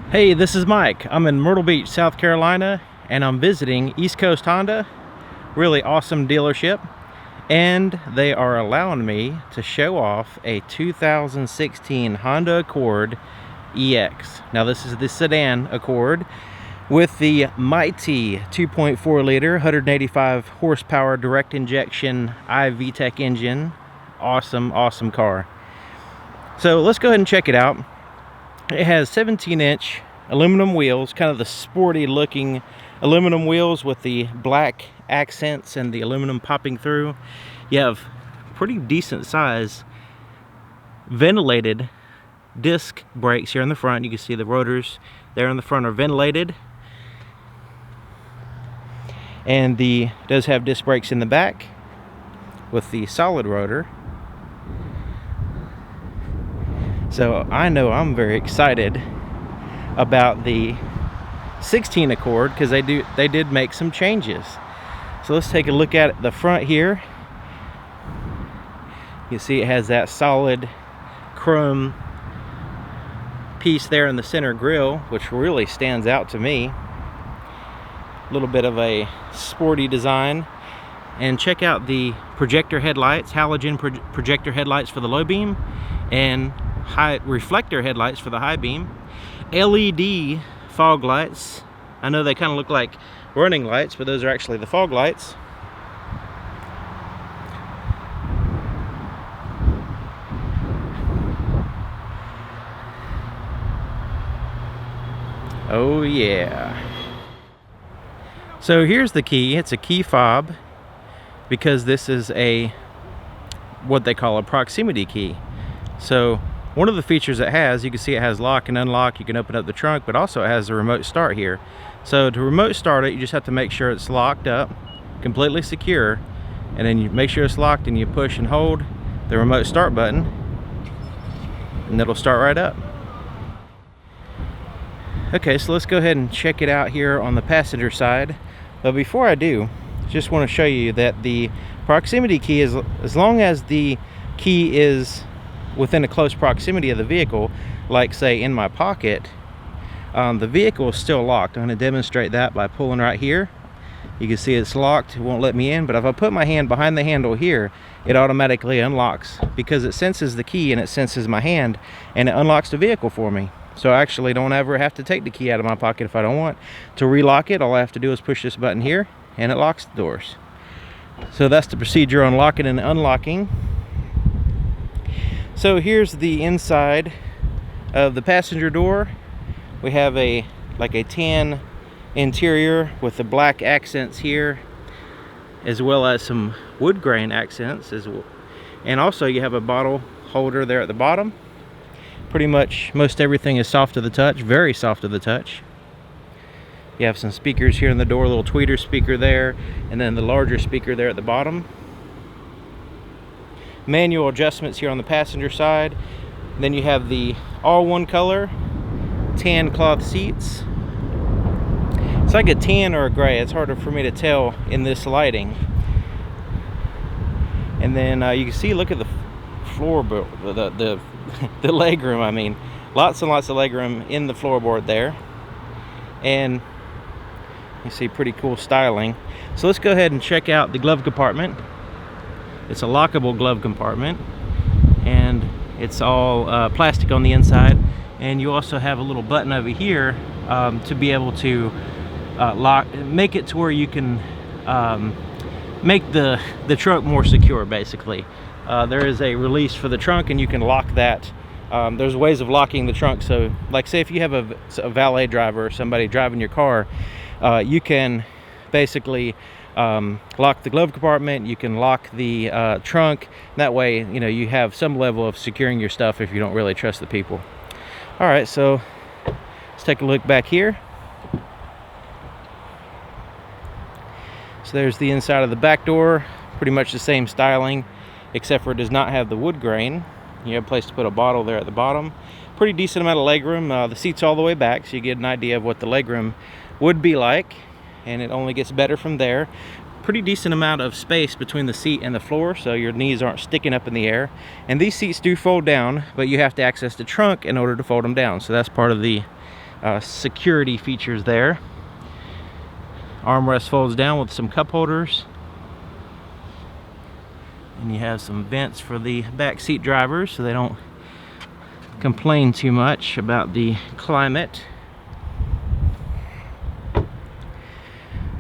Hey, this is Mike. I'm in Myrtle Beach, South Carolina, and I'm visiting East Coast Honda. Really awesome dealership. And they are allowing me to show off a 2016 Honda Accord EX. Now this is the sedan Accord with the mighty 2.4 liter, 185 horsepower direct injection iVTEC engine. Awesome, awesome car. So let's go ahead and check it out. It has 17-inch aluminum wheels, kind of the sporty looking aluminum wheels with the black accents and the aluminum popping through. You have pretty decent size ventilated disc brakes here in the front. You can see the rotors there in the front are ventilated. And does have disc brakes in the back with the solid rotor. So I know I'm very excited about the 16 Accord because they did make some changes. So let's take a look at the front here. You see it has that solid chrome piece there in the center grille, which really stands out to me. A little bit of a sporty design. And check out the projector headlights, halogen projector headlights for the low beam, and high reflector headlights for the high beam. LED fog lights. I know they kind of look like running lights, but those are actually the fog lights. Oh yeah. So here's the key. It's a key fob because this is what they call a proximity key. So one of the features it has, you can see it has lock and unlock. You can open up the trunk, but also it has a remote start here. So to remote start it, you just have to make sure it's locked up, completely secure, and then you make sure it's locked and you push and hold the remote start button and it'll start right up. Okay, so let's go ahead and check it out here on the passenger side. But before I do, just want to show you that the proximity key is, as long as the key is within a close proximity of the vehicle, like say in my pocket, the vehicle is still locked. I'm going to demonstrate that by pulling right here. You can see it's locked, it won't let me in, but if I put my hand behind the handle here, it automatically unlocks because it senses the key and it senses my hand and it unlocks the vehicle for me. So I actually don't ever have to take the key out of my pocket if I don't want. To relock it, all I have to do is push this button here and it locks the doors. So that's the procedure on locking and unlocking. So here's the inside of the passenger door. We have like a tan interior with the black accents here, as well as some wood grain accents as well. And also you have a bottle holder there at the bottom. Pretty much most everything is soft to the touch, very soft to the touch. You have some speakers here in the door, a little tweeter speaker there, and then the larger speaker there at the bottom. Manual adjustments here on the passenger side. Then you have the all one color tan cloth seats. It's like a tan or a gray. It's harder for me to tell in this lighting. And then you can see, look at the floorboard, the leg room. I mean, lots and lots of leg room in the floorboard there. And you see pretty cool styling. So let's go ahead and check out the glove compartment. It's a lockable glove compartment, and it's all plastic on the inside. And you also have a little button over here to be able to make it to where you can make the trunk more secure, basically. There is a release for the trunk, and you can lock that. There's ways of locking the trunk. So, like, say if you have a valet driver or somebody driving your car, you can basically lock the glove compartment. You can lock the trunk. That way, you know, you have some level of securing your stuff if you don't really trust the people. All right, so let's take a look back here. So there's the inside of the back door. Pretty much the same styling, except for it does not have the wood grain. You have a place to put a bottle there at the bottom. Pretty decent amount of legroom. The seat's all the way back, so you get an idea of what the legroom would be like, and it only gets better from there. Pretty decent amount of space between the seat and the floor, so your knees aren't sticking up in the air. And these seats do fold down, but you have to access the trunk in order to fold them down. So that's part of the security features there. Armrest folds down with some cup holders. And you have some vents for the back seat drivers so they don't complain too much about the climate.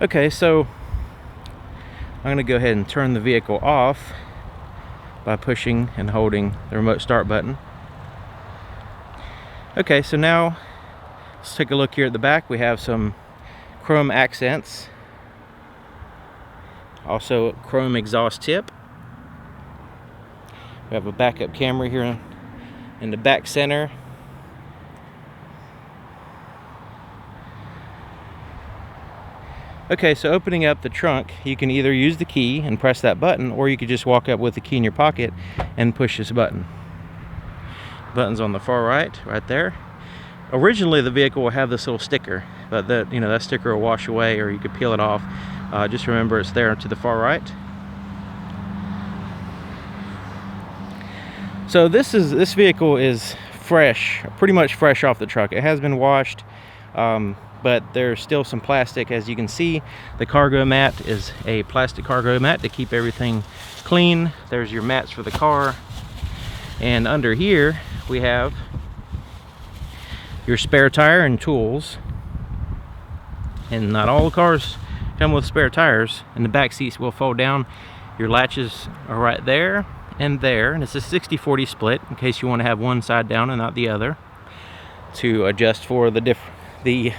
Okay, so I'm going to go ahead and turn the vehicle off by pushing and holding the remote start button. Okay, so now let's take a look here at the back. We have some chrome accents, also chrome exhaust tip. We have a backup camera here in the back center. Okay, so opening up the trunk, you can either use the key and press that button, or you could just walk up with the key in your pocket and push this button. Button's on the far right there. Originally the vehicle will have this little sticker, but that sticker will wash away, or you could peel it off. Just remember it's there to the far right. So this vehicle is fresh, pretty much fresh off the truck. It has been washed, but there's still some plastic. As you can see, the cargo mat is a plastic cargo mat to keep everything clean. There's your mats for the car, and under here we have your spare tire and tools. And not all the cars come with spare tires, and the back seats will fold down. Your latches are right there and there, and it's a 60-40 split in case you want to have one side down and not the other, to adjust for the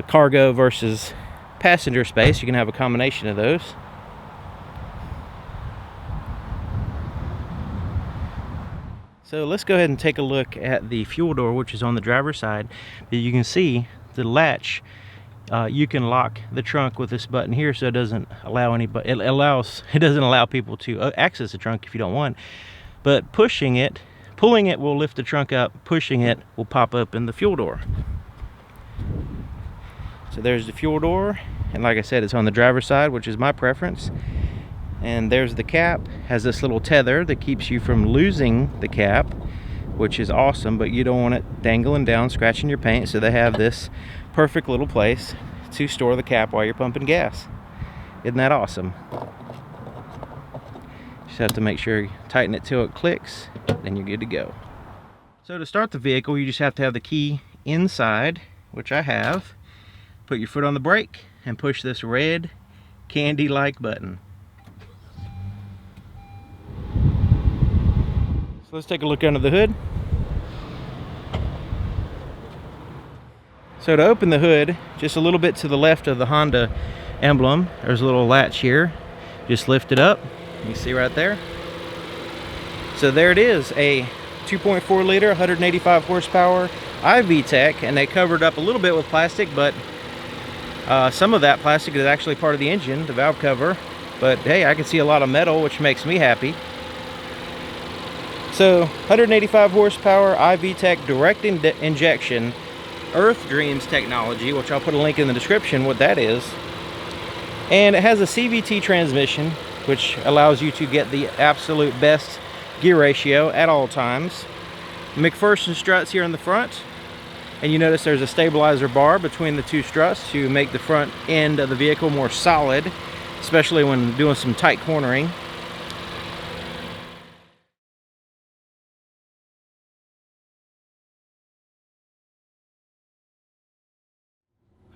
cargo versus passenger space. You can have a combination of those. So let's go ahead and take a look at the fuel door, which is on the driver's side. You can see the latch. You can lock the trunk with this button here, so it doesn't allow it doesn't allow people to access the trunk if you don't want. But pulling it will lift the trunk up. Pushing it will pop open the fuel door. So there's the fuel door, and like I said, it's on the driver's side, which is my preference. And there's the cap. Has this little tether that keeps you from losing the cap, which is awesome, but you don't want it dangling down, scratching your paint. So they have this perfect little place to store the cap while you're pumping gas. Isn't that awesome? Just have to make sure you tighten it till it clicks, then you're good to go. So to start the vehicle, you just have to have the key inside, which I have. Put your foot on the brake and push this red candy-like button. So let's take a look under the hood. So to open the hood, just a little bit to the left of the Honda emblem, there's a little latch here. Just lift it up. You can see right there. So there it is, a 2.4 liter, 185 horsepower iVTEC, and they covered up a little bit with plastic, but some of that plastic is actually part of the engine, the valve cover. But hey, I can see a lot of metal, which makes me happy. So 185 horsepower iVTEC direct injection Earth Dreams technology, which I'll put a link in the description what that is. And it has a CVT transmission, which allows you to get the absolute best gear ratio at all times. McPherson struts here in the front, and you notice there's a stabilizer bar between the two struts to make the front end of the vehicle more solid, especially when doing some tight cornering.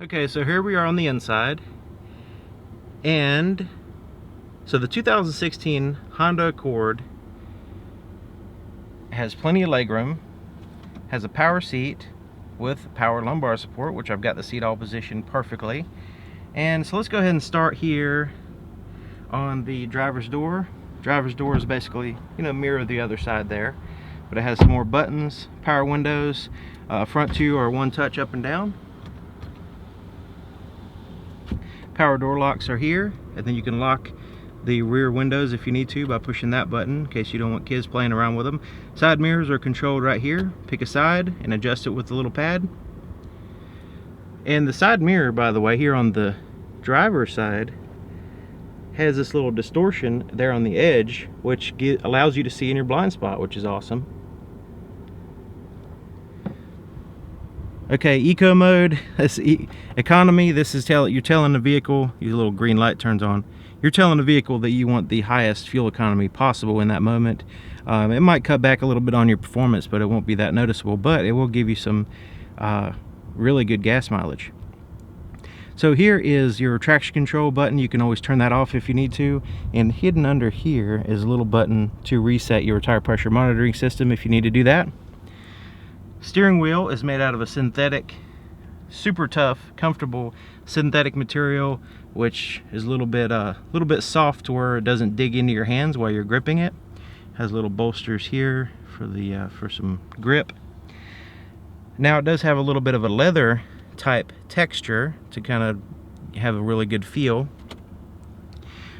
Okay, so here we are on the inside, and so the 2016 Honda Accord has plenty of legroom, has a power seat with power lumbar support, which I've got the seat all positioned perfectly. And so let's go ahead and start here on the driver's door. Driver's door is basically, mirror the other side there, but it has some more buttons, power windows, front two are one touch up and down. Power door locks are here, and then you can lock the rear windows if you need to by pushing that button in case you don't want kids playing around with them. Side mirrors are controlled right here. Pick a side and adjust it with the little pad. And the side mirror, by the way, here on the driver's side has this little distortion there on the edge, which allows you to see in your blind spot, which is awesome. Okay, eco mode, that's economy. This is you're telling the vehicle, your little green light turns on. You're telling the vehicle that you want the highest fuel economy possible in that moment. It might cut back a little bit on your performance, but it won't be that noticeable, but it will give you some really good gas mileage. So here is your traction control button. You can always turn that off if you need to. And hidden under here is a little button to reset your tire pressure monitoring system if you need to do that. Steering wheel is made out of a synthetic, super tough, comfortable synthetic material, which is a little bit soft to where it doesn't dig into your hands while you're gripping it. Has little bolsters here for some grip. Now it does have a little bit of a leather type texture to kind of have a really good feel.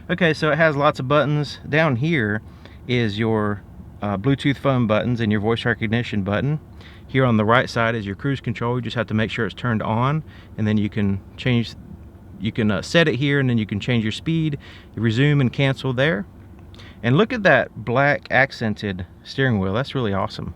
Okay, so it has lots of buttons. Down here is your Bluetooth phone buttons and your voice recognition button. Here on the right side is your cruise control. You just have to make sure it's turned on, and then you can set it here, and then you can change your speed, resume and cancel there. And look at that black accented steering wheel. That's really awesome.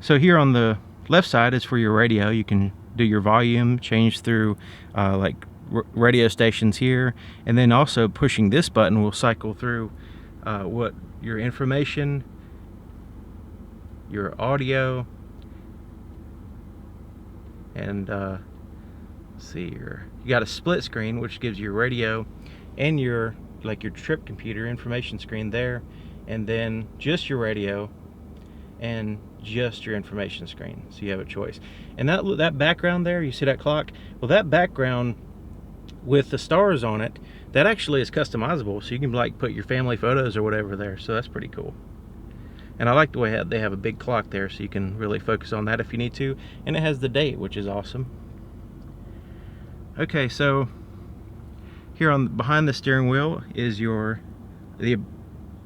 So here on the left side is for your radio. You can do your volume, change through like radio stations here, and then also pushing this button will cycle through what your information, your audio, and let's see here. You got a split screen which gives you your radio and your trip computer information screen there, and then just your radio and just your information screen, so you have a choice. And that background there, you see that clock? Well, that background with the stars on it, that actually is customizable, so you can like put your family photos or whatever there, so that's pretty cool. And I like the way they have a big clock there, so you can really focus on that if you need to. And it has the date, which is awesome. Okay, so here behind the steering wheel is your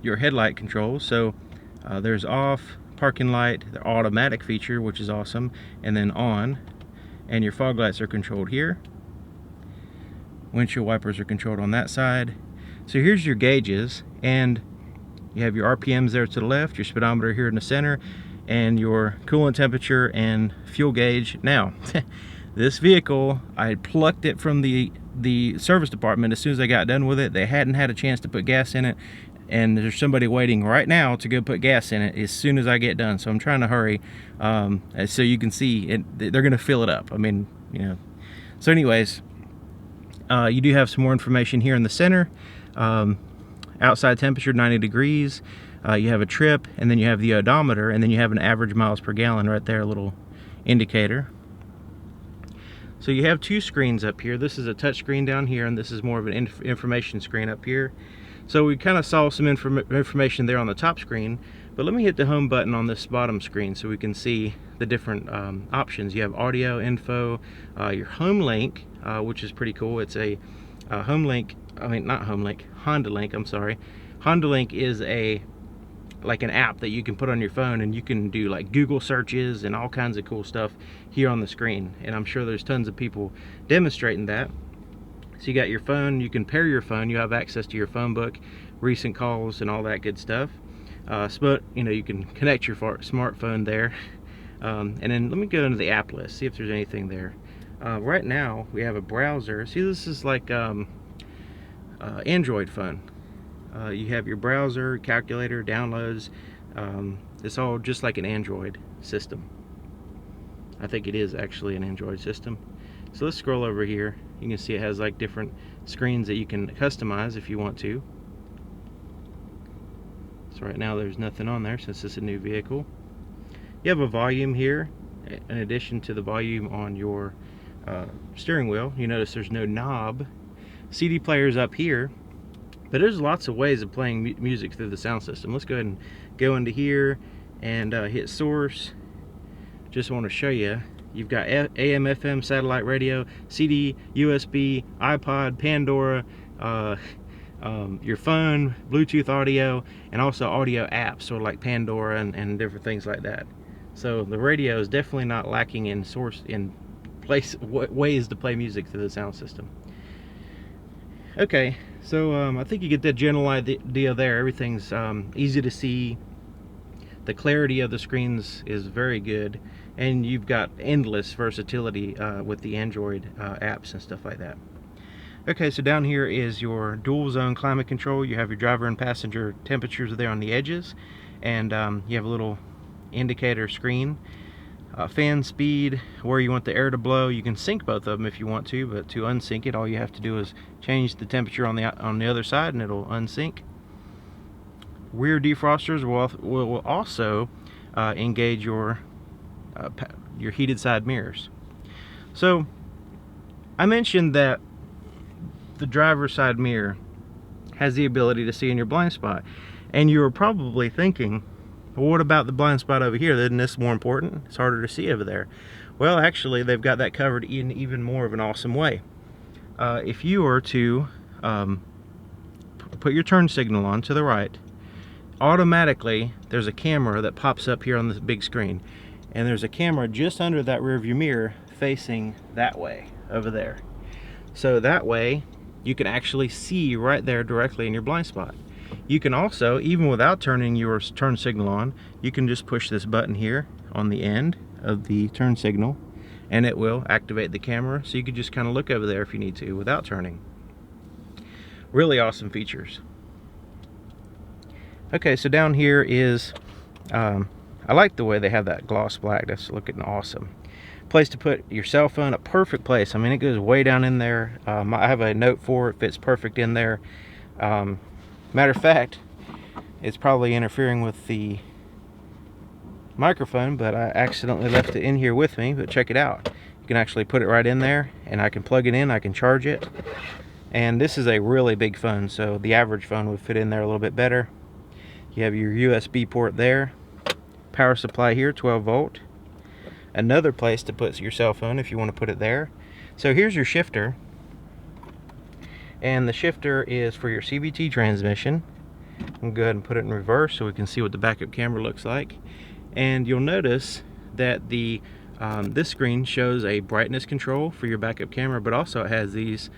headlight controls. So there's off, parking light, the automatic feature, which is awesome, and then on. And your fog lights are controlled here. Windshield wipers are controlled on that side. So here's your gauges, and you have your RPMs there to the left, your speedometer here in the center, and your coolant temperature and fuel gauge. Now, this vehicle, I plucked it from the service department as soon as I got done with it. They hadn't had a chance to put gas in it, and there's somebody waiting right now to go put gas in it as soon as I get done. So I'm trying to hurry, so you can see it. They're going to fill it up. I mean, you know. So anyways, you do have some more information here in the center. Outside temperature 90 degrees, you have a trip, and then you have the odometer, and then you have an average miles per gallon right there, a little indicator. So you have two screens up here. This is a touch screen down here, and this is more of an information screen up here. So we kind of saw some information there on the top screen, but let me hit the home button on this bottom screen so we can see the different options. You have audio, info, your home link, which is pretty cool. It's a Honda Link, I'm sorry. Honda Link is like an app that you can put on your phone, and you can do like Google searches and all kinds of cool stuff here on the screen. And I'm sure there's tons of people demonstrating that. So you got your phone, you can pair your phone, you have access to your phone book, recent calls, and all that good stuff. But you know, you can connect your smartphone there. And then let me go into the app list, see if there's anything there. Right now we have a browser. See, this is like Android phone. You have your browser, calculator, downloads. It's all just like an Android system. I think it is actually an Android system. So let's scroll over here. You can see it has like different screens that you can customize if you want to. So right now there's nothing on there since it's a new vehicle. You have a volume here in addition to the volume on your steering wheel. You notice there's no knob. CD player's up here, but there's lots of ways of playing music through the sound system. Let's go ahead and go into here and hit source. Just want to show you, you've got AM, FM, satellite radio, CD, USB, iPod, Pandora, your phone, Bluetooth audio, and also audio apps, sort of like Pandora and different things like that. So the radio is definitely not lacking in ways to play music through the sound system. Okay, so I think you get the general idea there. Everything's easy to see. The clarity of the screens is very good, and you've got endless versatility with the Android apps and stuff like that. Okay, so down here is your dual zone climate control. You have your driver and passenger temperatures there on the edges, and you have a little indicator screen. Fan speed, where you want the air to blow. You can sync both of them if you want to, but to unsync it, all you have to do is change the temperature on the other side, and it'll unsync. Rear defrosters will also engage your heated side mirrors. So I mentioned that the driver's side mirror has the ability to see in your blind spot, and you were probably thinking, well, what about the blind spot over here? Isn't this more important? It's harder to see over there. Well, actually, they've got that covered in even more of an awesome way. If you were to put your turn signal on to the right, automatically there's a camera that pops up here on this big screen, and there's a camera just under that rear view mirror facing that way over there. So that way you can actually see right there directly in your blind spot. You can also, even without turning your turn signal on, you can just push this button here on the end of the turn signal, and it will activate the camera, so you can just kind of look over there if you need to without turning. Really awesome features. Okay, so down here is, I like the way they have that gloss black. That's looking awesome. Place to put your cell phone, a perfect place. I mean, it goes way down in there. I have a Note 4, it fits perfect in there. Matter of fact, it's probably interfering with the microphone, but I accidentally left it in here with me. But check it out. You can actually put it right in there, and I can plug it in, I can charge it. And this is a really big phone, so the average phone would fit in there a little bit better. You have your USB port there. Power supply here, 12 volt. Another place to put your cell phone if you want to put it there. So here's your shifter. And the shifter is for your CVT transmission. I'll go ahead and put it in reverse so we can see what the backup camera looks like. And you'll notice that the this screen shows a brightness control for your backup camera, but also it has these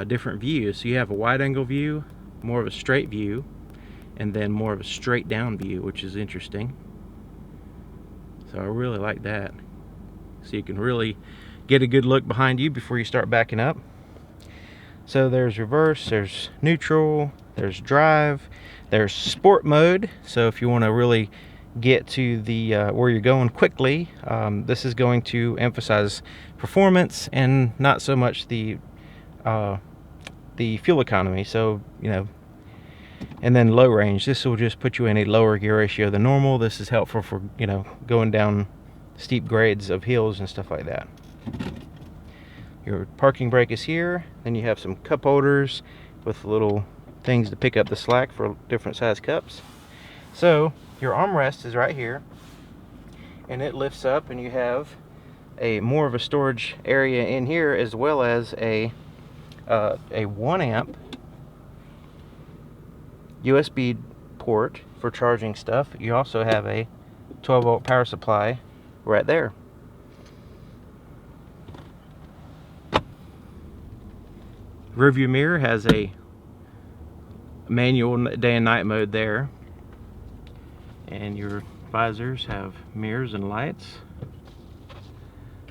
different views. So you have a wide angle view, more of a straight view, and then more of a straight down view, which is interesting. So I really like that. So you can really get a good look behind you before you start backing up. So there's reverse, there's neutral, there's drive, there's sport mode. So if you want to really get to the where you're going quickly, this is going to emphasize performance and not so much the fuel economy. So, you know, and then low range, this will just put you in a lower gear ratio than normal. This is helpful for, you know, going down steep grades of hills and stuff like that. Your parking brake is here. Then you have some cup holders with little things to pick up the slack for different size cups. So your armrest is right here, and it lifts up, and you have a more of a storage area in here, as well as a 1 amp USB port for charging stuff. You also have a 12 volt power supply right there. Rear view mirror has a manual day and night mode there, and your visors have mirrors and lights.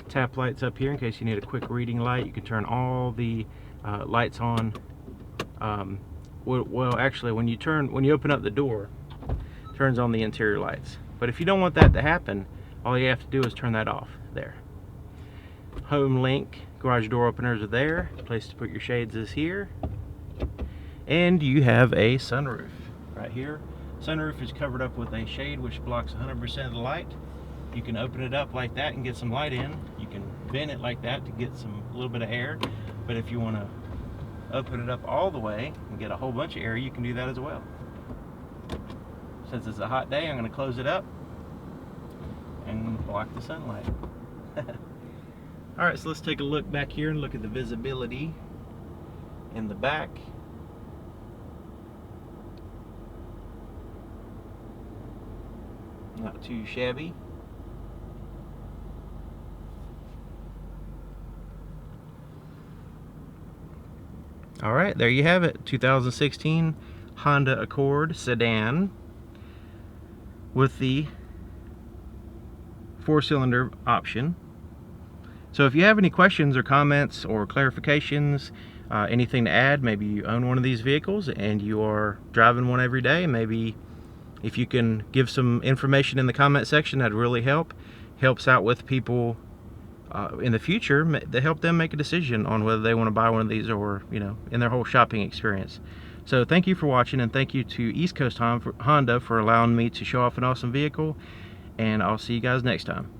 Tap lights up here in case you need a quick reading light. You can turn all the lights on. Well, actually, when you open up the door, it turns on the interior lights. But if you don't want that to happen, all you have to do is turn that off there. Home link garage door openers are there. Place to put your shades is here. And you have a sunroof right here. Sunroof is covered up with a shade which blocks 100% of the light. You can open it up like that and get some light in. You can vent it like that to get a little bit of air. But if you want to open it up all the way and get a whole bunch of air, you can do that as well. Since it's a hot day, I'm going to close it up and block the sunlight. Alright, so let's take a look back here and look at the visibility in the back. Not too shabby. Alright, there you have it. 2016 Honda Accord sedan with the 4-cylinder option. So if you have any questions or comments or clarifications, anything to add, maybe you own one of these vehicles and you are driving one every day, maybe if you can give some information in the comment section, that'd really help. Helps out with people in the future to help them make a decision on whether they want to buy one of these, or, you know, in their whole shopping experience. So thank you for watching, and thank you to East Coast Honda for allowing me to show off an awesome vehicle, and I'll see you guys next time.